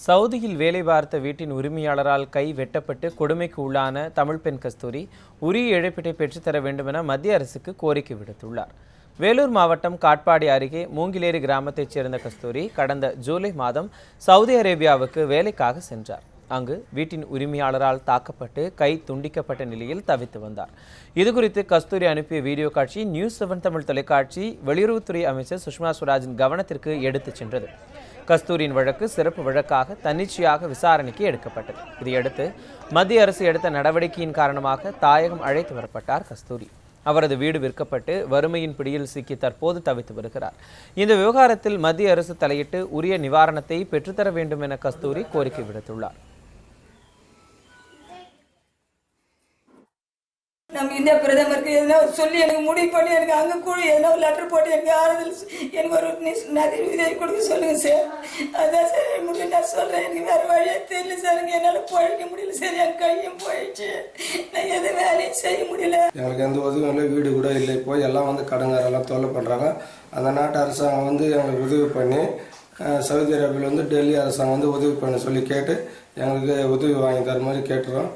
சவுதியில் வேலை பார்த்த வீட்டின் உரிமையாளரால் கை வெட்டப்பட்டு கொடுமைக்கு உள்ளான தமிழ் பெண் கஸ்தூரி உரிய இழப்பீட்டை பெற்றுத்தர வேண்டுமென மத்திய அரசுக்கு கோரிக்கை விடுத்துள்ளார். வேலூர் மாவட்டம் காட்பாடி அருகே மூங்கிலேரி கிராமத்தைச் சேர்ந்த கஸ்தூரி கடந்த ஜூலை மாதம் சவுதி அரேபியாவுக்கு வேலைக்காக சென்றார். அங்கு வீட்டின் உரிமையாளரால் தாக்கப்பட்டு கை துண்டிக்கப்பட்ட நிலையில் தவித்து வந்தார். இதுகுறித்து கஸ்தூரி அனுப்பிய வீடியோ காட்சி நியூஸ்7 தமிழ் தொலைக்காட்சி வெளியுறவுத்துறை அமைச்சர் சுஷ்மா ஸ்வராஜின் கவனத்திற்கு எடுத்துச் சென்றது. கஸ்தூரியின் வழக்கு சிறப்பு வழக்காக தன்னிச்சையாக விசாரணைக்கு எடுக்கப்பட்டது. இதையடுத்து மத்திய அரசு எடுத்த நடவடிக்கையின் காரணமாக தாயகம் அழைத்து வரப்பட்டார் கஸ்தூரி. அவரது வீடு விற்கப்பட்டு வறுமையின் பிடியில் சிக்கி தற்போது தவித்து வருகிறார். இந்த விவகாரத்தில் மத்திய அரசு தலையிட்டு உரிய நிவாரணத்தை பெற்றுத்தர வேண்டும் என கஸ்தூரி கோரிக்கை விடுத்துள்ளார். நம்ம இந்திய பிரதமருக்கு எதனா சொல்லி எனக்கு முடிவு பண்ணி எனக்கு அங்கே கூட எதனா ஒரு லெட்டர் போட்டு எனக்கு ஆறுதல் எனக்கு ஒரு நதி உதவி கொடுக்க சொல்லுங்க சார். அதான் சார் முடியும் நான் சொல்கிறேன். எனக்கு வேறு வழியே தெரியல சார். என்னால் பழக்க முடியல சார். என் கையும் போயிடுச்சு. நான் எது வேலையும் செய்ய முடியல. எங்களுக்கு எந்த உதவியும் இல்லை. வீடு கூட இல்லை. இப்போ எல்லாம் வந்து கடங்காரெல்லாம் தொல்லை பண்ணுறாங்க. அந்த நாட்டு அரசாங்கம் வந்து எங்களுக்கு உதவி பண்ணி சவுதி அரேபியாவில் வந்து டெல்லி அரசாங்கம் வந்து உதவி பண்ண சொல்லி கேட்டு எங்களுக்கு உதவி வாங்கி தர மாதிரி கேட்டுறோம்.